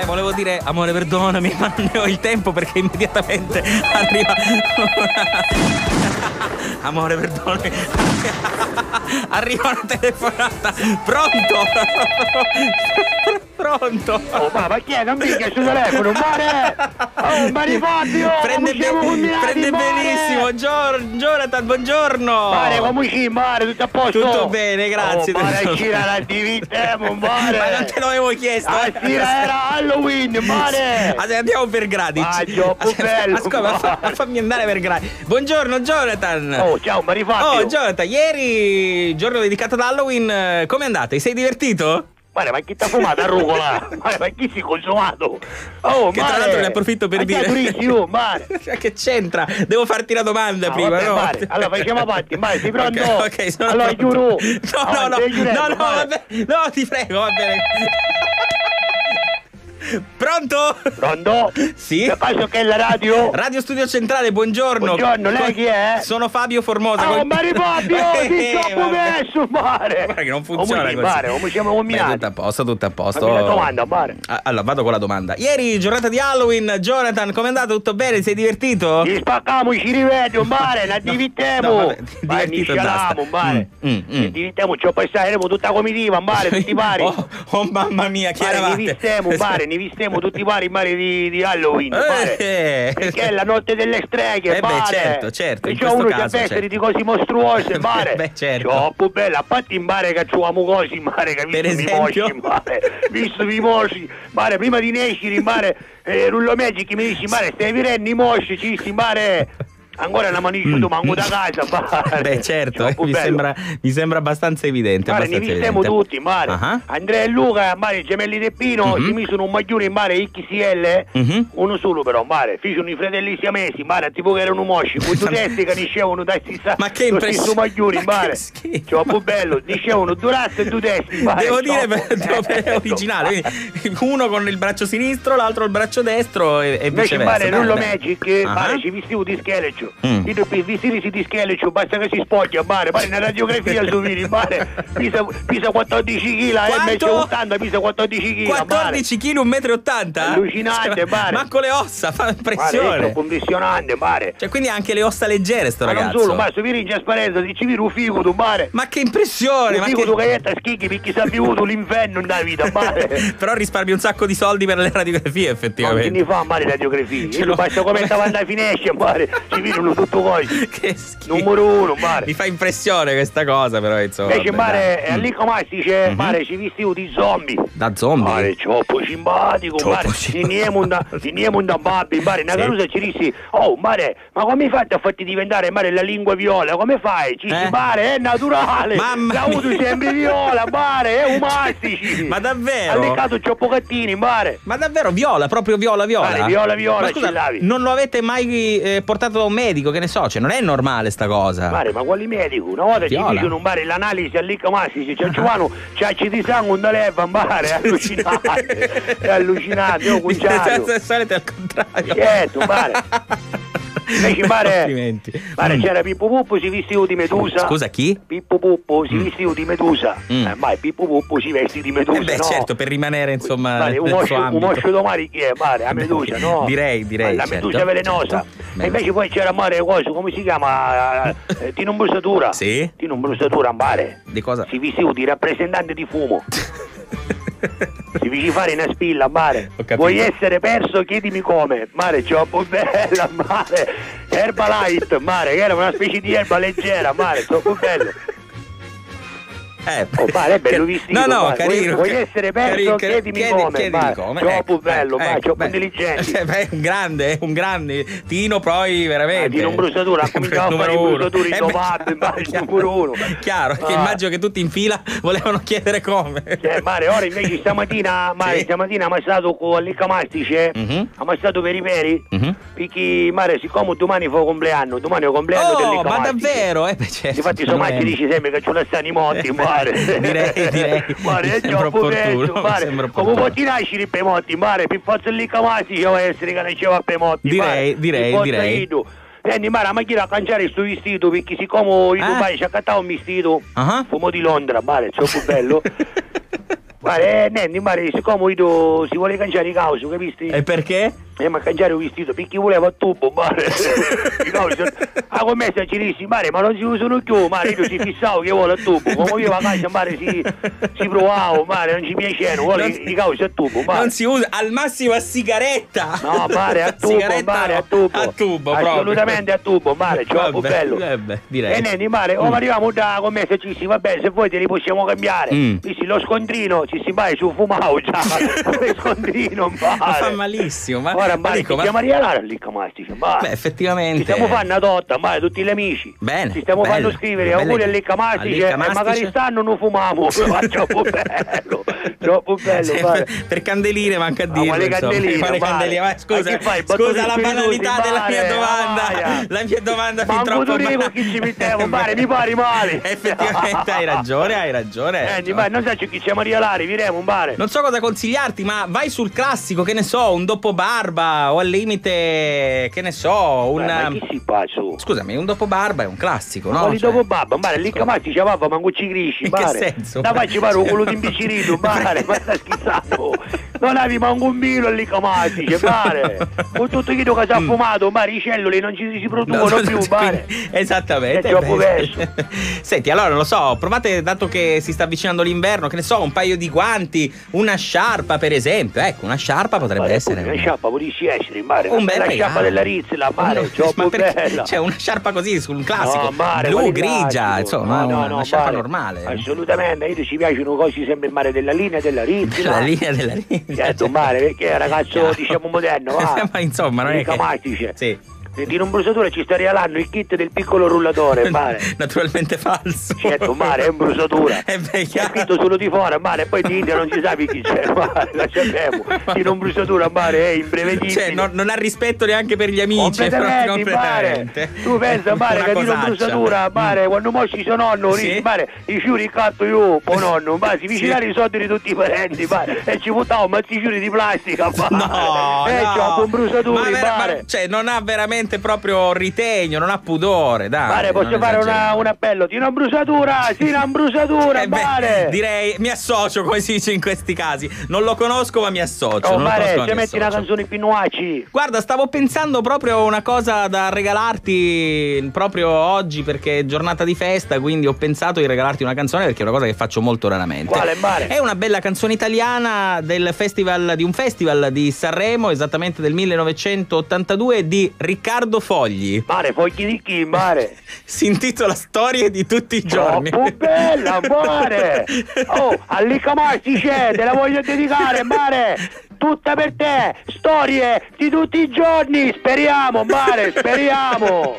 volevo dire amore perdonami, ma non ne ho il tempo perché immediatamente arriva amore perdonami. Arriva una telefonata. Pronto? Pronto? Oh, ma chi è? Non mi sul telefono, mare! Oh, Mari Fabio! Prende benissimo. Jonathan, buongiorno. Mare, come ci, mare? Tutto a posto? Tutto bene, grazie. Oh, mare, c'era la divitiamo, mare! Ma non te l'avevo chiesto. Sera era Halloween, mare! Andiamo per gradi. Bello, ascolta, fammi andare per gradi. Buongiorno, Jonathan. Oh, ciao, Mari Fabio. Oh, Jonathan, ieri, giorno dedicato ad Halloween, come è andata? Ti sei divertito? Mare, ma chi t'ha fumato a rucola? Mare, ma chi si è consumato? Oh, che mare, tra l'altro ne approfitto per dire. Durissimo, mare. Che c'entra? Devo farti la domanda prima, vabbè, no? Mare. Allora facciamo avanti, mare, sei pronto? Ok, sono allora pronto. giuro. No, vabbè. No, ti prego, va bene. Pronto? Pronto? Sì. Per caso che è la radio? Radio Studio Centrale, buongiorno. Buongiorno, lei chi è? Sono Fabio Formosa. Oh, Mari Fabio, ti troppo messo, mare. Guarda che non funziona così. Mare, come siamo combinati? Tutto a posto, tutto a posto. Fammi la domanda, mare. Allora, vado con la domanda. Ieri, giornata di Halloween, Jonathan, com'è andato? Tutto bene? Ti sei divertito? Ci spaccamo, ci rivediamo, mare, la divittiamo. No, vabbè, divertito e basta. Mare. Ci divittiamo, ci ho passato tutta comitiva, mare, tutti pari. Oh, mamma mia, chi eravate? Ne vistemo tutti pari, mare di Halloween, mare. Perché è la notte delle streghe, mare. certo. E c'ho uno che veste di cose mostruose, mare. Beh, certo. C'ho più bella, a parte in mare che c'uamo cose, mare, che Per visto esempio? mi mare. Visto mi mosci, mare, prima di nascere, mare, Rullo Magic mi dici, mare, stai virendo i mosci, ci sti, mare. Ancora una maniscia tu manco da casa, mare. Beh, certo, mi sembra abbastanza evidente. Mare, ne vistemo tutti, mare. Uh-huh. Andrea e Luca, mare, gemelli de Pino, ci misero un maglione in mare XL, uno solo però, mare. Fecero i fratelli siamesi, mare, tipo che erano mosci, con due testi che niscevano da stessa. Ma che impressione! Maglione, mare. Troppo bello, niscevano due razze e due testi, mare. Devo dire, è originale. Uno con il braccio sinistro, l'altro il braccio destro e invece viceversa. Mare, Rullo Magic, mare, ci vestivo di scheletro. Io per vestirsi di scheletro basta che si spoglia, mare una radiografia su vini, mare pisa 14 kg, invece 80 pisa 14 kg. 14 kg, 1,80 m? Allucinante, mare. Manco le ossa, fa impressione. Mare, è impressionante, mare. Cioè, quindi anche le ossa leggere sto ragazzo. Ma non solo, ma se vieni in Giasparenza, si ci vedi un figo tu, mare. Ma che impressione! Un figo tu che è schicchi perché si è vivuto l'inferno nella vita, mare. Però risparmi un sacco di soldi per le radiografie, effettivamente. Quanti ne fa, mare, radiografie? Io basta come davanti alla finestra, mare. Ci vedono tutto così. Che schifo. Numero uno, mare. Mi fa impressione questa cosa, però insomma. Invece, mare, è lì come si dice, mare, ci vestivo di zombie. Da zombie? Mare, troppo simpatico, mare. Finiamo da babbi, mare. Una carusa ci dissi, oh, mare, ma come fai a farti diventare, mare, la lingua viola? Come fai? Ci si, mare, è naturale. Mamma l'ha avuto sempre viola, mare, è umastici. Ma davvero? Ha leccato cioppocattini, mare. Ma davvero, viola, proprio viola? Mare, viola, ma scusa, non lo avete mai portato da un medico, che ne so, cioè non è normale sta cosa. Mare, ma quali medico? Una volta ci dicono, mare, l'analisi all'icca mastici, c'è Giovanni, c'è di sangue da leva, mare, è allucinante. È allucinante, io cunciato. Salite al contrario. Certo, mare. Invece, mare, c'era Pippo Puppo, si vestiva di Medusa. Scusa, chi? Pippo Puppo si vestiva di Medusa. Mai Pippo Puppo si vesti di Medusa, beh, no? certo, per rimanere, insomma, mare, un moscio domani chi è, mare? A Medusa, no? Direi, la certo. Medusa velenosa. E invece poi c'era, mare, cosa, come si chiama? Tino Brussatura. Sì? Tino Brussatura, mare. Di cosa? Si vestiva di rappresentante di fumo. Si fece fare una spilla, mare. Vuoi essere perso? Chiedimi come. Mare, troppo bella, mare. Herbalight, mare, che era una specie di erba leggera, mare, troppo bello. Oh, mare, è bello vestito. No, mare. carino. Vuoi essere perso? Chiedimi come. Troppo bello, mare, troppo intelligente. Un grande. Tino poi veramente. Tino Brussatura, ha cominciato a fare i brussatori innovati, numero uno. Chiaro, che immagino che tutti in fila volevano chiedere come. Mare, ora invece stamattina, mare, stamattina ha stato con l'Icamastice, ha stato per i peri, perché, mare, siccome domani fa compleanno, domani è il compleanno dell'Icamastice. Ma davvero? Certo. Infatti sua madre dice sempre che ce la stanno i motti, mare. Direi. Mare, è troppo bello, mare. Come può ti nascere per i motti, mare, per forza l'Icamastice deve essere che nasceva per i motti, direi. Prendi, mare, ma chi a cangiare questo vestito, perché siccome i Dubai ci ha accattato un vestito, fumo di Londra, mare, è troppo bello. Mare, Nanni, mare, siccome io si vuole cangiare i causi, capisti? E perché? Ma cangiare un vestito, perché voleva il tubo, mare. A commessa ci dissi, mare, ma non si usano più, mare, io si fissavo che vuole il tubo. Come io a casa, mare, si provavo, mare, non ci piacevano, vuole i causi al tubo, mare. Non si usa, al massimo a sigaretta. No, mare, a tubo, mare, a tubo. A tubo, assolutamente a tubo, mare, troppo bello. Direi. E Nanni, mare, arriviamo da commessa ci si, vabbè, se vuoi te li possiamo cambiare. Visti lo scontrino, ci si vai su fumao già. Lo scontrino, mare. Ma fa malissimo, ma ora mare, dico, ci stiamo a rialare lì Camastice, beh, effettivamente. Ci stiamo fanno una dotta, mare, tutti gli amici. Bene. Ci stiamo fanno scrivere auguri a lì Camastice e magari stanno non fumiamo. Ma troppo bello. Troppo bello, mare. Per candeline manca a dirlo. Ma le candeline, scusa la banalità della mia domanda. La mia domanda fin troppo banale. Chi ci mettiamo, mare, mi pari male. Effettivamente hai ragione. Ma non so chi siamo a rialare, viremo un bare. Non so cosa consigliarti, ma vai sul classico, che ne so, un dopo barba o al limite, che ne so, un... ma chi si fa su? Scusami, un dopo barba è un classico, no? Quali dopo barba? Mare, lì Camasti ci va, ma ci crisci, mare. Che senso? Da facci fare un culo di imbecillito, mare, ma sta scherzando. Non avevi manco un vino lì Camasti, mare. Con tutto chi che si ha fumato, mare, i celluli non ci si producono più, mare. Esattamente. È troppo verso. Senti, allora, non lo so, provate, dato che si sta avvicinando l'inverno, che ne so, un paio di guanti, una sciarpa per esempio, ecco, una sciarpa potrebbe essere. Una sciarpa potessi essere, mare, un bel la sciarpa della Rizla, mare, troppo bella. C'è una sciarpa così, su un classico, no, mare, blu, grigia, insomma, una sciarpa mare, normale. Assolutamente, a io ci piacciono cose sempre in mare della linea della Rizla. La linea della Rizla. Certo, mare, perché è un ragazzo, diciamo, moderno, va. Ma insomma, non è Camastice. Sì. Di un bruciatore ci sta regalando il kit del piccolo rullatore, mare. Naturalmente falso. Certo, mare, è un bruciatura. È scritto solo di fuori, mare, e poi di India non si sa chi c'è, mare, la sappiamo. Di un bruciatura, mare, è imprevedibile. Cioè, non ha rispetto neanche per gli amici. Completamente. Mare. Tu pensa, mare, che di un bruciatura, mare, quando mosci suo nonno, sì? Mare, i fiori catto io, po' nonno, ma si vicinare i soldi di tutti i parenti, mare, e ci buttavo mazzi fiori di plastica, mare. No, c'ho un bruciatore, mare. Cioè, non ha veramente proprio ritegno, non ha pudore, dai. Mare, posso fare un appello? Di una bruciatura, sì, una bruciatura, mare. Direi, mi associo, come si dice in questi casi. Non lo conosco, ma mi associo. Oh, mare, se metti una canzone Pinuacci. Guarda, stavo pensando proprio a una cosa da regalarti proprio oggi, perché è giornata di festa, quindi ho pensato di regalarti una canzone, perché è una cosa che faccio molto raramente. Quale, mare? È una bella canzone italiana di un festival di Sanremo, esattamente del 1982, di Riccardo Fogli. Mare, fogli di chi, mare? Si intitola Storie di tutti i giorni. Troppo bella, mare! Oh, all'Icamasti c'è, te la voglio dedicare, mare! Tutta per te, storie di tutti i giorni, speriamo, mare, speriamo!